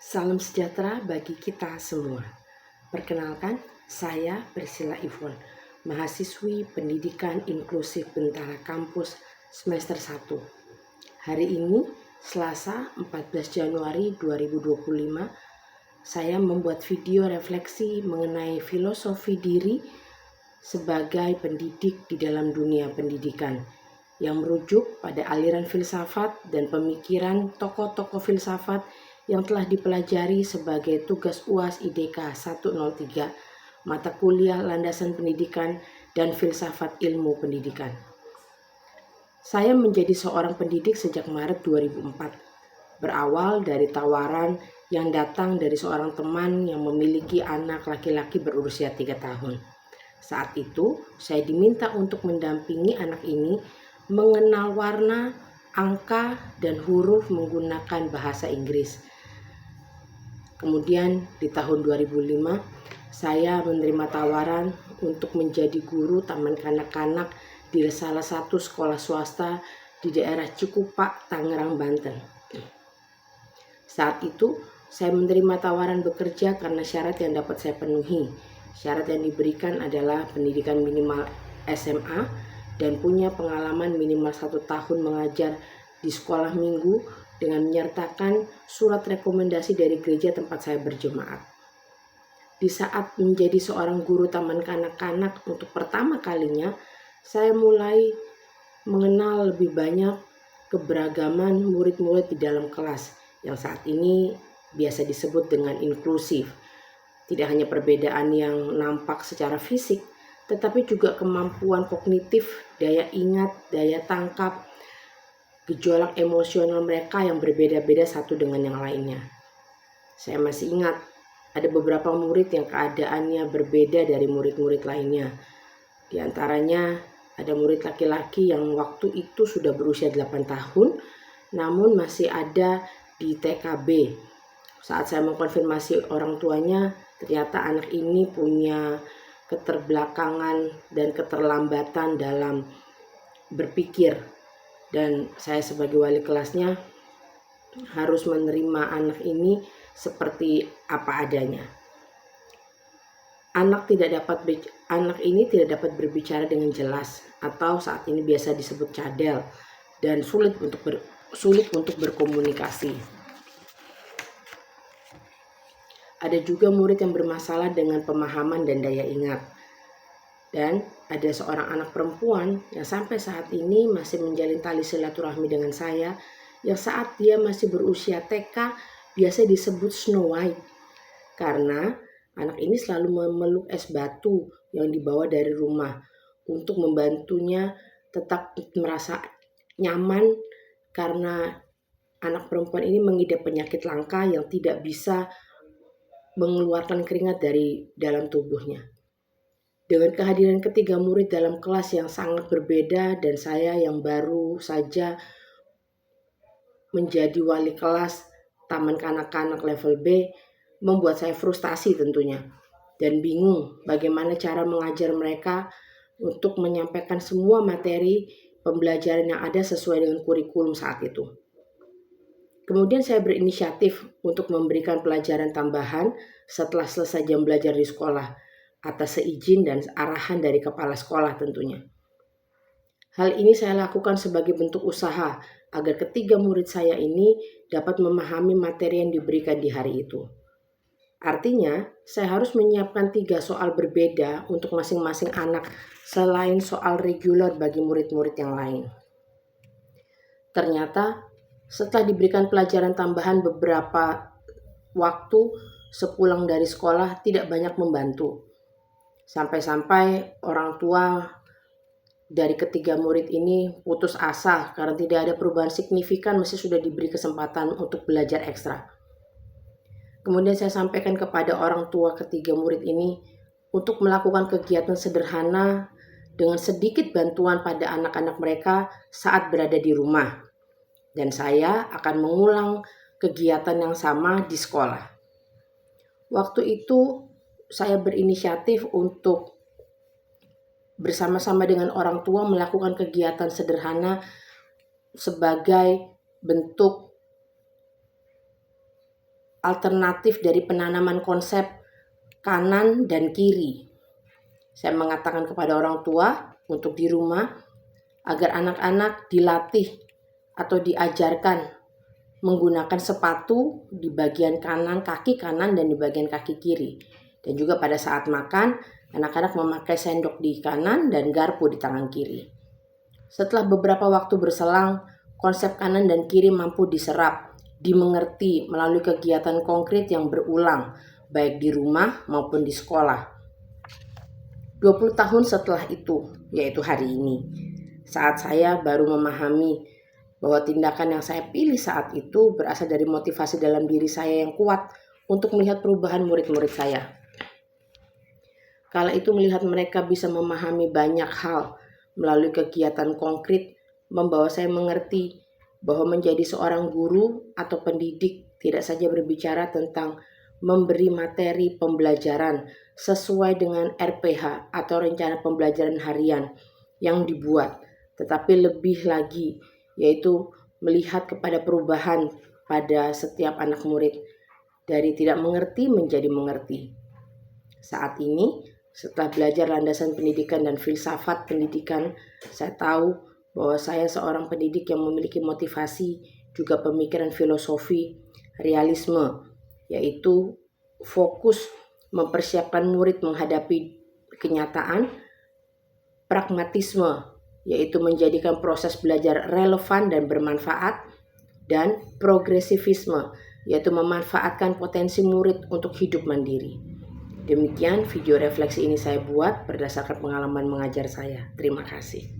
Salam sejahtera bagi kita semua. Perkenalkan, saya Priscilla Ivon, mahasiswi Pendidikan Inklusif Bentara Kampus semester 1. Hari ini, Selasa 14 Januari 2025, saya membuat video refleksi mengenai filosofi diri sebagai pendidik di dalam dunia pendidikan yang merujuk pada aliran filsafat dan pemikiran tokoh-tokoh filsafat yang telah dipelajari sebagai tugas UAS IDK 103 mata kuliah landasan pendidikan dan filsafat ilmu pendidikan. Saya menjadi seorang pendidik sejak Maret 2004, berawal dari tawaran yang datang dari seorang teman yang memiliki anak laki-laki berusia 3 tahun. Saat itu, saya diminta untuk mendampingi anak ini mengenal warna, angka, dan huruf menggunakan bahasa Inggris. Kemudian di tahun 2005, saya menerima tawaran untuk menjadi guru taman kanak-kanak di salah satu sekolah swasta di daerah Cikupa, Tangerang, Banten. Saat itu, saya menerima tawaran bekerja karena syarat yang dapat saya penuhi. Syarat yang diberikan adalah pendidikan minimal SMA dan punya pengalaman minimal 1 tahun mengajar di sekolah minggu dengan menyertakan surat rekomendasi dari gereja tempat saya berjemaat. Di saat menjadi seorang guru taman kanak-kanak untuk pertama kalinya, saya mulai mengenal lebih banyak keberagaman murid-murid di dalam kelas yang saat ini biasa disebut dengan inklusif. Tidak hanya perbedaan yang nampak secara fisik, tetapi juga kemampuan kognitif, daya ingat, daya tangkap, gejolak emosional mereka yang berbeda-beda satu dengan yang lainnya. Saya masih ingat ada beberapa murid yang keadaannya berbeda dari murid-murid lainnya. Di antaranya ada murid laki-laki yang waktu itu sudah berusia 8 tahun, namun masih ada di TKB. Saat saya mengkonfirmasi orang tuanya, ternyata anak ini punya keterbelakangan dan keterlambatan dalam berpikir, dan saya sebagai wali kelasnya harus menerima anak ini seperti apa adanya. Anak ini tidak dapat berbicara dengan jelas, atau saat ini biasa disebut cadel, dan sulit untuk berkomunikasi. Ada juga murid yang bermasalah dengan pemahaman dan daya ingat. Dan ada seorang anak perempuan yang sampai saat ini masih menjalin tali silaturahmi dengan saya, yang saat dia masih berusia TK biasa disebut Snow White. Karena anak ini selalu memeluk es batu yang dibawa dari rumah untuk membantunya tetap merasa nyaman, karena anak perempuan ini mengidap penyakit langka yang tidak bisa mengeluarkan keringat dari dalam tubuhnya. Dengan kehadiran ketiga murid dalam kelas yang sangat berbeda dan saya yang baru saja menjadi wali kelas taman kanak-kanak level B, membuat saya frustasi tentunya dan bingung bagaimana cara mengajar mereka untuk menyampaikan semua materi pembelajaran yang ada sesuai dengan kurikulum saat itu. Kemudian saya berinisiatif untuk memberikan pelajaran tambahan setelah selesai jam belajar di sekolah, atas seizin dan arahan dari kepala sekolah tentunya. Hal ini saya lakukan sebagai bentuk usaha agar ketiga murid saya ini dapat memahami materi yang diberikan di hari itu. Artinya, saya harus menyiapkan 3 soal berbeda untuk masing-masing anak selain soal reguler bagi murid-murid yang lain. Ternyata, setelah diberikan pelajaran tambahan beberapa waktu sepulang dari sekolah tidak banyak membantu. Sampai-sampai orang tua dari ketiga murid ini putus asa karena tidak ada perubahan signifikan meski sudah diberi kesempatan untuk belajar ekstra. Kemudian saya sampaikan kepada orang tua ketiga murid ini untuk melakukan kegiatan sederhana dengan sedikit bantuan pada anak-anak mereka saat berada di rumah. Dan saya akan mengulang kegiatan yang sama di sekolah. Waktu itu saya berinisiatif untuk bersama-sama dengan orang tua melakukan kegiatan sederhana sebagai bentuk alternatif dari penanaman konsep kanan dan kiri. Saya mengatakan kepada orang tua untuk di rumah agar anak-anak dilatih atau diajarkan menggunakan sepatu di bagian kanan, kaki kanan dan di bagian kaki kiri. Dan juga pada saat makan, anak-anak memakai sendok di kanan dan garpu di tangan kiri. Setelah beberapa waktu berselang, konsep kanan dan kiri mampu diserap, dimengerti melalui kegiatan konkret yang berulang, baik di rumah maupun di sekolah. 20 tahun setelah itu, yaitu hari ini, saat saya baru memahami bahwa tindakan yang saya pilih saat itu berasal dari motivasi dalam diri saya yang kuat untuk melihat perubahan murid-murid saya. Kala itu melihat mereka bisa memahami banyak hal melalui kegiatan konkret membawa saya mengerti bahwa menjadi seorang guru atau pendidik tidak saja berbicara tentang memberi materi pembelajaran sesuai dengan RPH atau rencana pembelajaran harian yang dibuat, tetapi lebih lagi yaitu melihat kepada perubahan pada setiap anak murid dari tidak mengerti menjadi mengerti. Saat ini, setelah belajar landasan pendidikan dan filsafat pendidikan, saya tahu bahwa saya seorang pendidik yang memiliki motivasi, juga pemikiran filosofi, realisme, yaitu fokus mempersiapkan murid menghadapi kenyataan, pragmatisme, yaitu menjadikan proses belajar relevan dan bermanfaat, dan progresivisme, yaitu memanfaatkan potensi murid untuk hidup mandiri. Demikian video refleksi ini saya buat berdasarkan pengalaman mengajar saya. Terima kasih.